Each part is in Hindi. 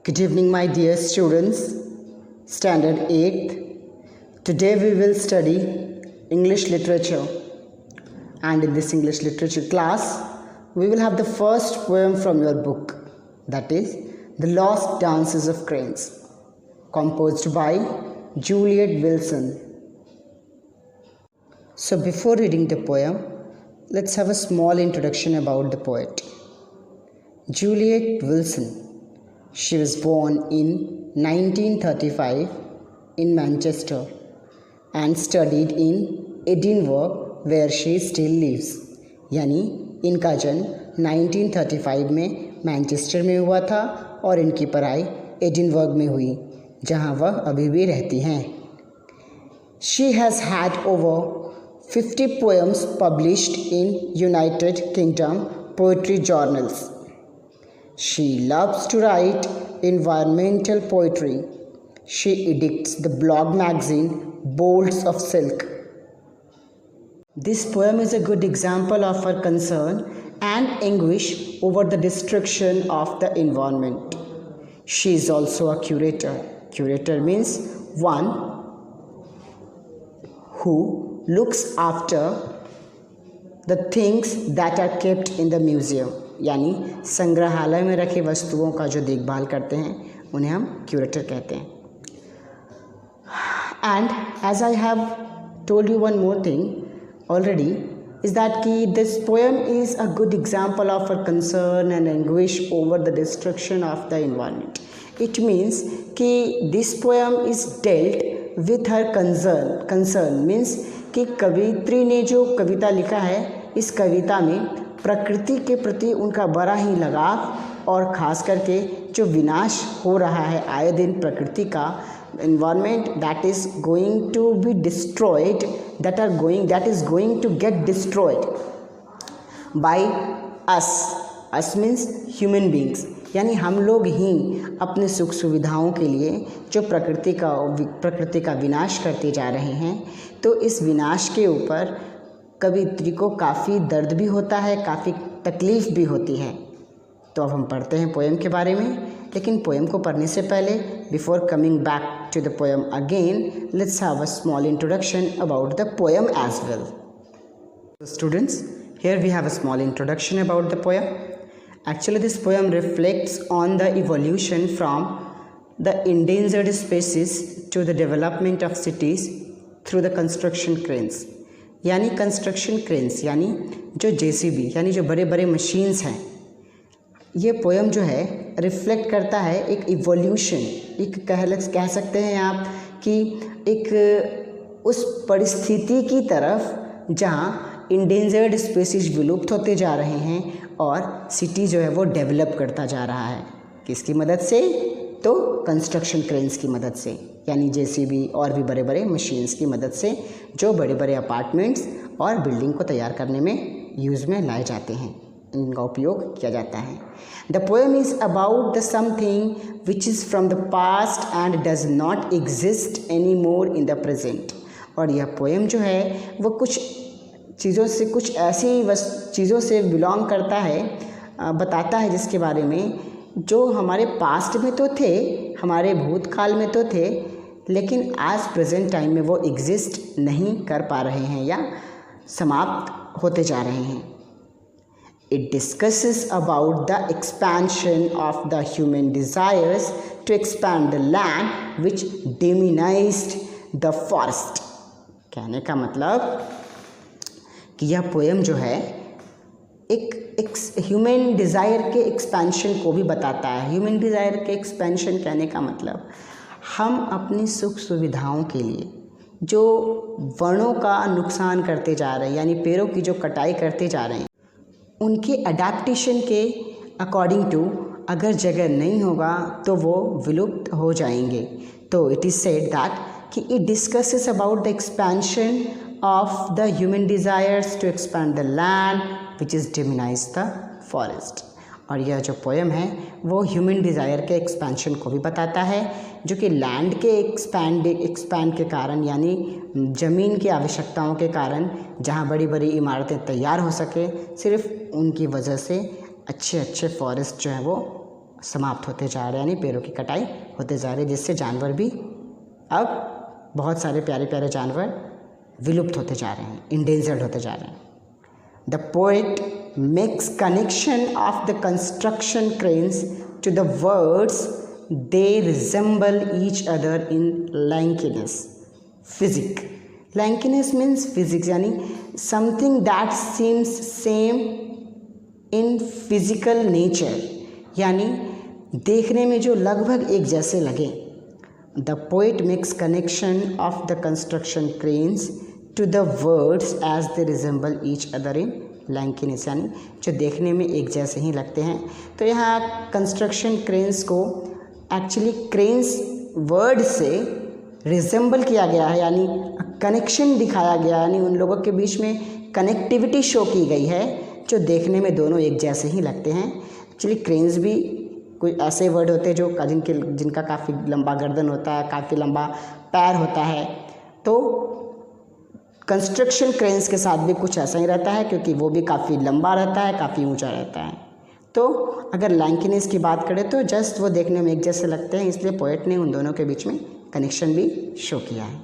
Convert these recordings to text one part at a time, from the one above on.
Good evening, my dear students, Standard 8th. Today we will study English literature, and in this English literature class, we will have the first poem from your book, that is The Lost Dances of Cranes, composed by Juliet Wilson. So before reading the poem, let's have a small introduction about the poet. Juliet Wilson. She was born in 1935 in Manchester and studied in Edinburgh where she still lives. यानी इनका जन्म 1935 में मैनचेस्टर में हुआ था और इनकी पढ़ाई एडिनबर्ग में हुई जहां वह अभी भी रहती हैं. She has had over 50 poems published in United Kingdom poetry journals. She loves to write environmental poetry. She edits the blog magazine Bolts of Silk. This poem is a good example of her concern and anguish over the destruction of the environment. She is also a curator. Curator means one who looks after the things that are kept in the museum. यानी संग्रहालय में रखे वस्तुओं का जो देखभाल करते हैं उन्हें हम क्यूरेटर कहते हैं. And as I have told you one more thing already is that कि this poem is a good example of a concern and anguish over the destruction of the environment. It means कि this poem is dealt with her concern means कि कवित्री ने जो कविता लिखा है इस कविता में प्रकृति के प्रति उनका बड़ा ही लगाव और ख़ास करके जो विनाश हो रहा है आए दिन प्रकृति का environment that is going to be destroyed that is going to get destroyed by us means human beings. यानी हम लोग ही अपने सुख सुविधाओं के लिए जो प्रकृति का विनाश करते जा रहे हैं. तो इस विनाश के ऊपर कवित्री को काफ़ी दर्द भी होता है, काफ़ी तकलीफ़ भी होती है. तो अब हम पढ़ते हैं पोएम के बारे में. लेकिन पोएम को पढ़ने से पहले before coming back to the poem again let's have a small introduction about the poem as well. Students, here we have a small introduction about the poem. Actually this poem reflects on the evolution from the endangered species to the development of cities through the construction cranes. यानी कंस्ट्रक्शन क्रेन्स यानी जो जेसीबी यानी जो बड़े बड़े मशीन्स हैं. ये पोएम जो है रिफ्लेक्ट करता है एक इवोल्यूशन, एक कह सकते हैं आप कि एक उस परिस्थिति की तरफ जहाँ इंडेंजर्ड स्पीसीज विलुप्त होते जा रहे हैं और सिटी जो है वो डेवलप करता जा रहा है. किसकी मदद से? तो कंस्ट्रक्शन क्रेन्स की मदद से, यानी जेसीबी और भी बड़े बड़े मशीन्स की मदद से जो बड़े बड़े अपार्टमेंट्स और बिल्डिंग को तैयार करने में यूज़ में लाए जाते हैं, इनका उपयोग किया जाता है. The poem is about the something which is from the past and does not exist any more in the present. और यह पोएम जो है वो कुछ चीज़ों से, कुछ ऐसी चीज़ों से बिलोंग करता है, बताता है जिसके बारे में जो हमारे पास्ट में तो थे, हमारे भूतकाल में तो थे, लेकिन आज प्रेजेंट टाइम में वो एग्जिस्ट नहीं कर पा रहे हैं या समाप्त होते जा रहे हैं. It discusses about the expansion of the human desires to expand the land which diminished the forest. कहने का मतलब कि यह पोएम जो है एक ह्यूमन डिज़ायर के एक्सपेंशन को भी बताता है. ह्यूमन डिज़ायर के एक्सपेंशन कहने का मतलब हम अपनी सुख सुविधाओं के लिए जो वनों का नुकसान करते जा रहे हैं, यानी पेड़ों की जो कटाई करते जा रहे हैं, उनके अडेप्टेशन के अकॉर्डिंग टू अगर जगह नहीं होगा तो वो विलुप्त हो जाएंगे. तो इट इज़ सेड दैट कि it discusses about the expansion of the human desires to expand the land which is diminish the forest. और यह जो पोएम है वो ह्यूमन डिज़ायर के एक्सपेंशन को भी बताता है जो कि लैंड के एक्सपैंड के कारण, यानी ज़मीन की आवश्यकताओं के कारण जहाँ बड़ी बड़ी इमारतें तैयार हो सके, सिर्फ उनकी वजह से अच्छे फॉरेस्ट जो है वो समाप्त होते जा रहे हैं, यानी पेड़ों की कटाई होते जा रही है, जिससे जानवर भी अब बहुत सारे प्यारे प्यारे जानवर विलुप्त होते जा रहे हैं, इंडेंजर्ड होते जा रहे हैं। The poet makes connection of the construction cranes to the words they resemble each other in lankiness physique. Lankiness means physics, यानी something that seems same in physical nature, यानी देखने में जो लगभग एक जैसे लगे। The poet makes connection of the construction cranes to the words as they resemble each other in lankiness, यानी जो देखने में एक जैसे ही लगते हैं। तो यहाँ कंस्ट्रक्शन क्रेन्स को एक्चुअली क्रेन्स वर्ड से रिजेंबल किया गया है, यानी कनेक्शन दिखाया गया, यानी उन लोगों के बीच में कनेक्टिविटी शो की गई है जो देखने में दोनों एक जैसे ही लगते हैं। एक्चुअली क्रेन्स भी कोई ऐसे वर्ड होते हैं जो जिनका काफ़ी लंबा गर्दन होता है, काफ़ी लंबा पैर होता है। तो कंस्ट्रक्शन क्रेन्स के साथ भी कुछ ऐसा ही रहता है, क्योंकि वो भी काफ़ी लंबा रहता है, काफ़ी ऊंचा रहता है। तो अगर लैंकिनेस की बात करें तो जस्ट वो देखने में एक जैसे लगते हैं, इसलिए पोएट ने उन दोनों के बीच में कनेक्शन भी शो किया है।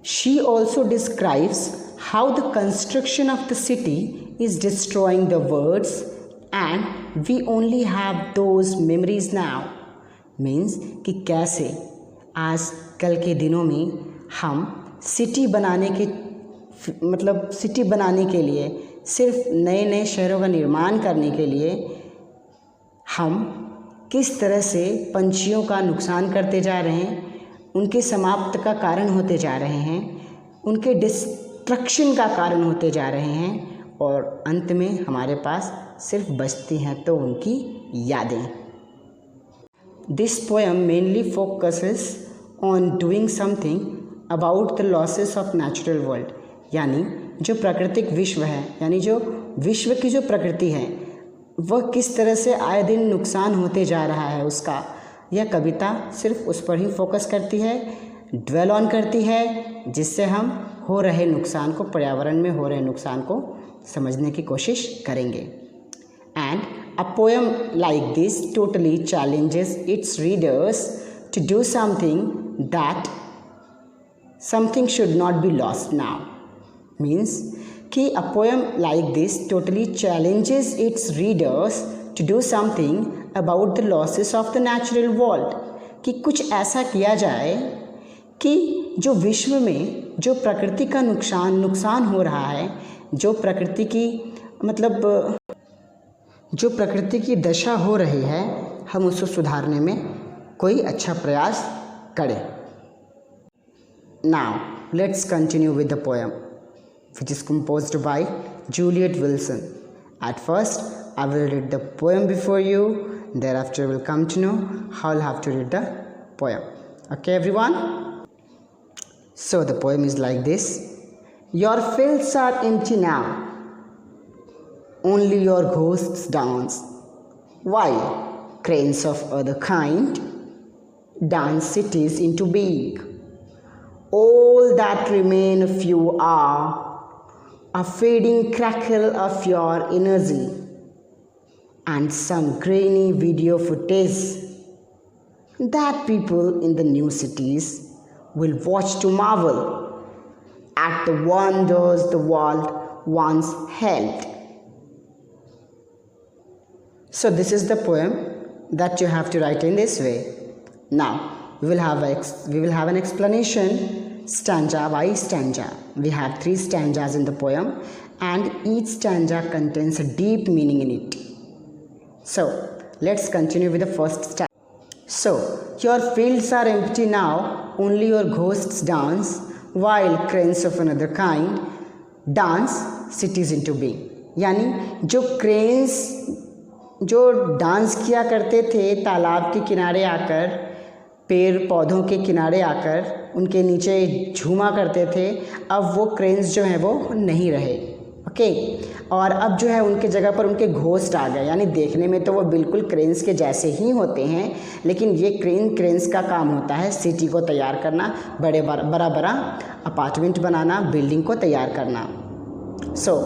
She also describes how the construction of the city is destroying the words and we only have those memories now. Means कि कैसे आज कल के दिनों में हम सिटी बनाने के लिए सिर्फ नए नए शहरों का निर्माण करने के लिए हम किस तरह से पंछियों का नुकसान करते जा रहे हैं, उनके समाप्त का कारण होते जा रहे हैं, उनके डिस्ट्रक्शन का कारण होते जा रहे हैं, और अंत में हमारे पास सिर्फ बचती हैं तो उनकी यादें। This poem mainly focuses on doing something about the losses of natural world, यानी जो प्राकृतिक विश्व है, यानी जो विश्व की जो प्रकृति है वह किस तरह से आए दिन नुकसान होते जा रहा है उसका। यह कविता सिर्फ उस पर ही फोकस करती है, ड्वेल ऑन करती है, जिससे हम हो रहे नुकसान को, पर्यावरण में हो रहे नुकसान को समझने की कोशिश करेंगे। And a poem like this totally challenges its readers to do something that something should not be lost now. Means कि a poem like this totally challenges its readers to do something about the losses of the natural world, कि कुछ ऐसा किया जाए कि जो विश्व में जो प्रकृति का नुकसान हो रहा है, जो प्रकृति की जो प्रकृति की दशा हो रही है, हम उसको सुधारने में कोई अच्छा प्रयास करें। Now let's continue with the poem, which is composed by Juliet Wilson. At first, I will read the poem before you. Thereafter, we'll come to know how I'll have to read the poem. Okay, everyone? So, the poem is like this. Your fields are empty now. Only your ghosts dance. While cranes of other kind dance cities into being. All that remain of you are a fading crackle of your energy and some grainy video footage that people in the new cities will watch to marvel at the wonders the world once held. So this is the poem that you have to write in this way. Now we will have an explanation stanza by stanza. We have 3 stanzas in the poem and each stanza contains a deep meaning in it. So let's continue with the first stanza. So your fields are empty now, only your ghosts dance, while cranes of another kind dance cities into being. यानी जो क्रेन्स जो डांस किया करते थे तालाब के किनारे आकर, पेड़ पौधों के किनारे आकर उनके नीचे झूमा करते थे, अब वो क्रेन्स जो हैं वो नहीं रहे। ओके, और अब जो है उनके जगह पर उनके घोस्ट आ गए, यानी देखने में तो वो बिल्कुल क्रेन्स के जैसे ही होते हैं, लेकिन ये क्रेन्स का काम होता है सिटी को तैयार करना, बड़ा अपार्टमेंट बनाना, बिल्डिंग को तैयार करना। सो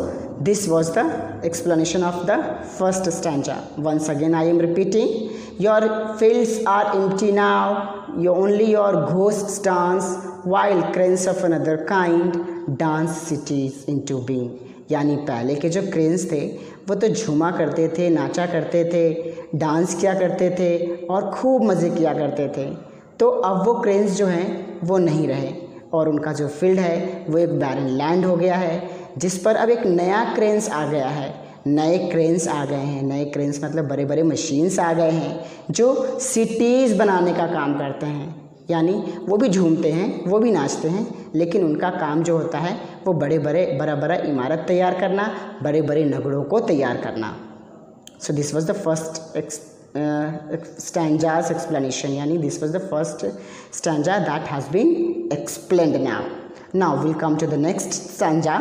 this was the explanation of the first stanza. Once again I am repeating, your fields are empty now, your ghosts dance, while cranes of another kind dance cities into being. यानी पहले के जो क्रेन्स थे वो तो झूमा करते थे, नाचा करते थे, डांस किया करते थे और खूब मज़े किया करते थे। तो अब वो क्रेन्स जो हैं वो नहीं रहे और उनका जो फील्ड है वो एक बैरन लैंड हो गया है, जिस पर अब एक नया क्रेन्स आ गया है। नए क्रेन्स आ गए हैं, नए क्रेन्स मतलब बड़े बड़े मशीन्स आ गए हैं जो सिटीज़ बनाने का काम करते हैं। यानी वो भी झूमते हैं, वो भी नाचते हैं, लेकिन उनका काम जो होता है वो बड़ा इमारत तैयार करना, बड़े बड़े नगरों को तैयार करना। So this was the first stanza's explanation, यानी this was the first stanza that has been explained now. Now we'll come to the next stanza,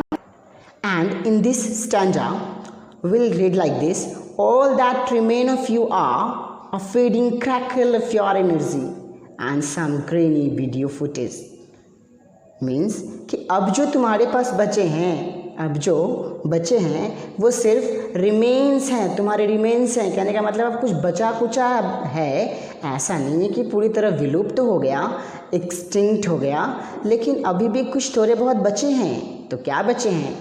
and in this stanza we'll read like this: all that remain of you are a fading crackle of your energy and some grainy video footage. Means कि अब जो तुम्हारे पास बचे हैं, अब जो बचे हैं वो सिर्फ रिमेन्स हैं, तुम्हारे रिमेन्स हैं। कहने का मतलब अब कुछ बचा कुचा है, ऐसा नहीं है कि पूरी तरह विलुप्त हो गया, एक्सटिंक्ट हो गया, लेकिन अभी भी कुछ थोड़े बहुत बचे हैं। तो क्या बचे हैं?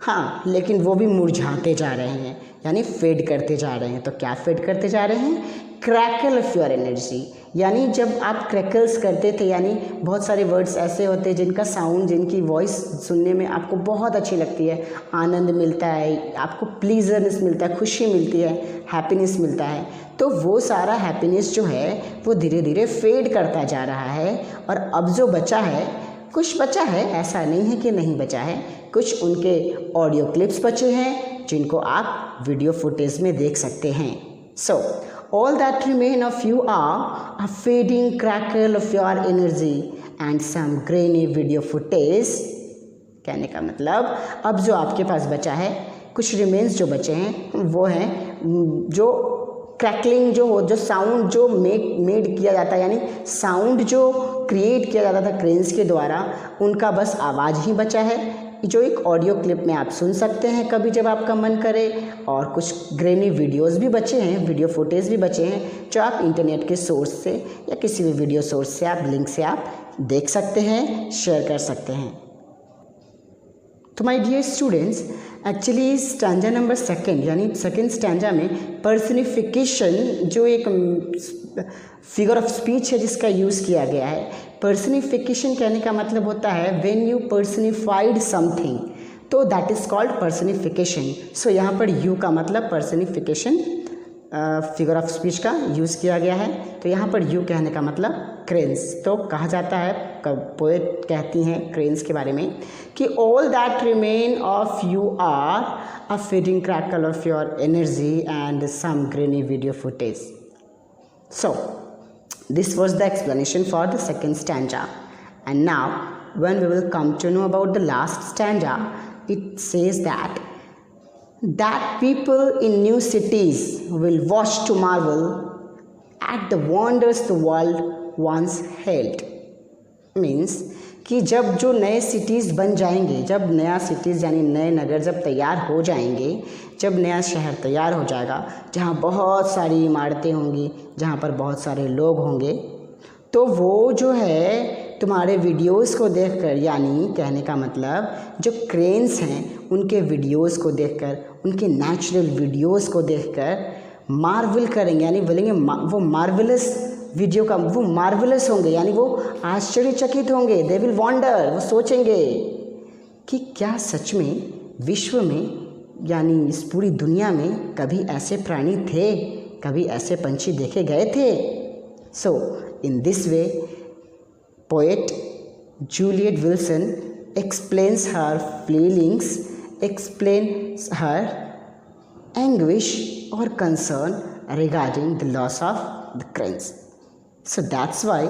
हाँ, लेकिन वो भी मुरझाते जा रहे हैं, यानी फेड करते जा रहे हैं। तो क्या फेड करते जा रहे हैं? Crackle of your energy. यानी जब आप क्रैकल्स करते थे, यानी बहुत सारे वर्ड्स ऐसे होते हैं जिनका साउंड, जिनकी वॉइस सुनने में आपको बहुत अच्छी लगती है, आनंद मिलता है, आपको प्लीजरनेस मिलता है, खुशी मिलती है, हैप्पीनेस मिलता है। तो वो सारा हैप्पीनेस जो है वो धीरे धीरे फेड करता जा रहा है। और अब जो बचा है, कुछ बचा है, ऐसा नहीं है कि नहीं बचा है, कुछ उनके ऑडियो क्लिप्स बचे हैं जिनको आप वीडियो फुटेज में देख सकते हैं। सो all that remain of you are a fading crackle of your energy and some grainy video footage. कहने का मतलब अब जो आपके पास बचा है, कुछ रिमेन्स जो बचे हैं वो हैं जो क्रैकलिंग जो साउंड जो मेड किया जाता है, यानी साउंड जो क्रिएट किया जाता था क्रेन्स के द्वारा, उनका बस आवाज़ ही बचा है, जो एक ऑडियो क्लिप में आप सुन सकते हैं कभी जब आपका मन करे। और कुछ ग्रेनी वीडियोस भी बचे हैं, वीडियो फुटेज भी बचे हैं, जो आप इंटरनेट के सोर्स से या किसी भी वीडियो सोर्स से आप लिंक से आप देख सकते हैं, शेयर कर सकते हैं। तो my dear students, actually stanza number second यानी सेकंड स्टैंजा में पर्सनिफिकेशन जो एक फिगर ऑफ स्पीच है जिसका यूज़ किया गया है। पर्सनिफिकेशन कहने का मतलब होता है व्हेन यू पर्सनिफाइड समथिंग, तो दैट इज़ कॉल्ड पर्सनिफिकेशन। सो यहाँ पर यू का मतलब पर्सनिफिकेशन फिगर ऑफ स्पीच का यूज़ किया गया है। तो यहाँ पर यू कहने का मतलब क्रेन्स। तो कहा जाता है, पोएट कहती हैं क्रेन्स के बारे में कि all that remain of you are a feeding crackle of your energy and some grainy video footage. So this was the explanation for the second stanza, and now when we will come to know about the last stanza, it says that people in new cities will watch to marvel at the wonders the world once held. Means कि जब जो नए सिटीज़ बन जाएंगे, जब नया सिटीज़ यानी नए नगर जब तैयार हो जाएंगे, जब नया शहर तैयार हो जाएगा जहाँ बहुत सारी इमारतें होंगी, जहाँ पर बहुत सारे लोग होंगे, तो वो जो है तुम्हारे वीडियोस को देखकर, यानी कहने का मतलब जो क्रेन्स हैं उनके वीडियोस को देखकर, उनके नेचुरल वीडियोस को देखकर मार्वल करेंगे, यानी बोलेंगे वो मार्वलस वीडियो का, वो मार्वलस होंगे, यानी वो आश्चर्यचकित होंगे। दे विल वंडर, वो सोचेंगे कि क्या सच में विश्व में यानी इस पूरी दुनिया में कभी ऐसे प्राणी थे, कभी ऐसे पंछी देखे गए थे। So in this way poet Juliet Wilson explains her feelings, explains her anguish or concern regarding the loss of the cranes. So that's why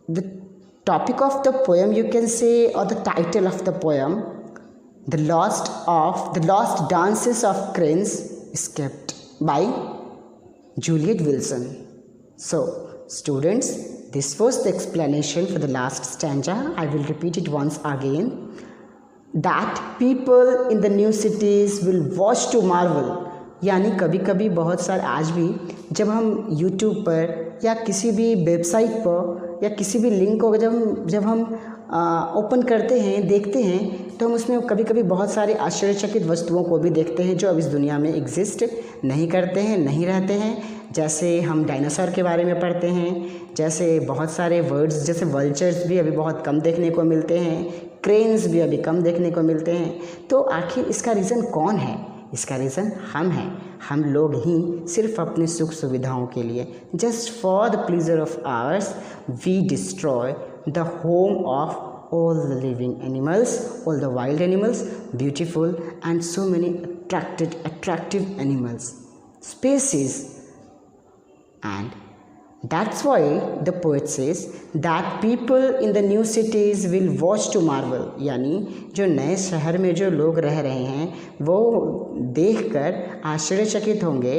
the topic of the poem, you can say, or the title of the poem, the lost dances of cranes, is kept by Juliet Wilson. So students, this was the explanation for the last stanza. I will repeat it once again. that people in the new cities will watch to marvel, यानी कभी कभी बहुत सारे आज भी जब हम YouTube पर या किसी भी वेबसाइट पर या किसी भी लिंक को जब हम ओपन करते हैं, देखते हैं, तो हम उसमें कभी कभी बहुत सारे आश्चर्यचकित वस्तुओं को भी देखते हैं जो अब इस दुनिया में एग्जिस्ट नहीं करते हैं, नहीं रहते हैं। जैसे हम डायनासोर के बारे में पढ़ते हैं, जैसे बहुत सारे वर्ड्स, जैसे वल्चर्स भी अभी बहुत कम देखने को मिलते हैं, क्रेन्स भी अभी कम देखने को मिलते हैं। तो आखिर इसका रीज़न कौन है? इसका रीज़न हम हैं। हम लोग ही सिर्फ अपनी सुख सुविधाओं के लिए, just for the pleasure of ours, we destroy the home of all the living animals, all the wild animals, beautiful and so many attractive animals, species. And that's why the poet says that people in the new cities will watch to marvel, यानी जो नए शहर में जो लोग रह रहे हैं वो देखकर आश्चर्यचकित होंगे।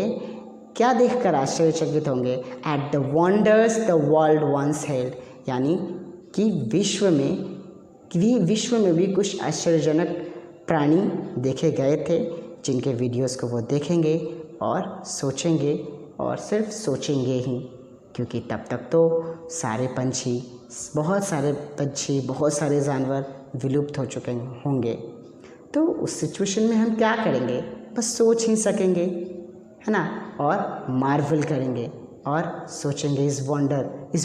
क्या देखकर आश्चर्यचकित होंगे? at the wonders the world once held, यानी कि विश्व में भी कुछ आश्चर्यजनक प्राणी देखे गए थे, जिनके वीडियोस को वो देखेंगे और सोचेंगे, और सिर्फ सोचेंगे ही, क्योंकि तब तक तो बहुत सारे जानवर विलुप्त हो चुके होंगे। तो उस सिचुएशन में हम क्या करेंगे? बस सोच ही सकेंगे, है ना, और मार्वल करेंगे और सोचेंगे इस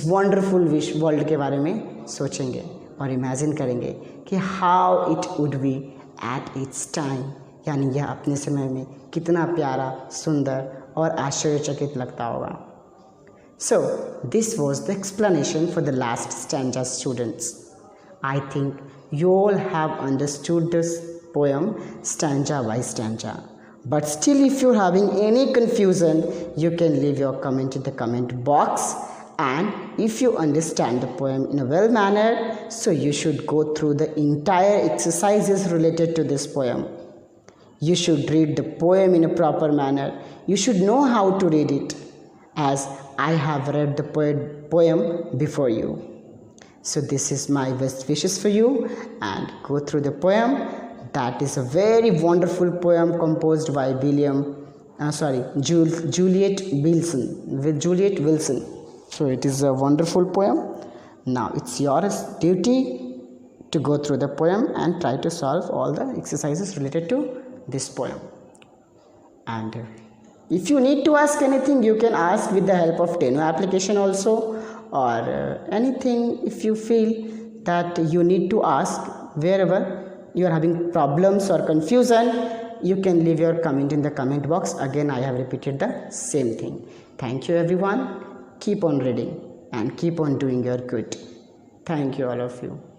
वंडरफुल वर्ल्ड के बारे में सोचेंगे और इमेजिन करेंगे कि how it would be at its time, यानी यह अपने समय में कितना प्यारा, सुंदर और आश्चर्यचकित लगता होगा। So this was the explanation for the last stanza students. I think you all have understood this poem stanza by stanza. But still, if you're having any confusion, you can leave your comment in the comment box. And if you understand the poem in a well manner, so you should go through the entire exercises related to this poem. You should read the poem in a proper manner. You should know how to read it, as I have read the poem before you. So this is my best wishes for you, and go through the poem. That is a very wonderful poem composed by Juliet Wilson. So it is a wonderful poem. Now it's your duty to go through the poem and try to solve all the exercises related to this poem. And if you need to ask anything, you can ask with the help of Teno application also, or anything if you feel that you need to ask. Wherever you are having problems or confusion, you can leave your comment in the comment box. Again, I have repeated the same thing. Thank you everyone. Keep on reading and keep on doing your good. Thank you all of you.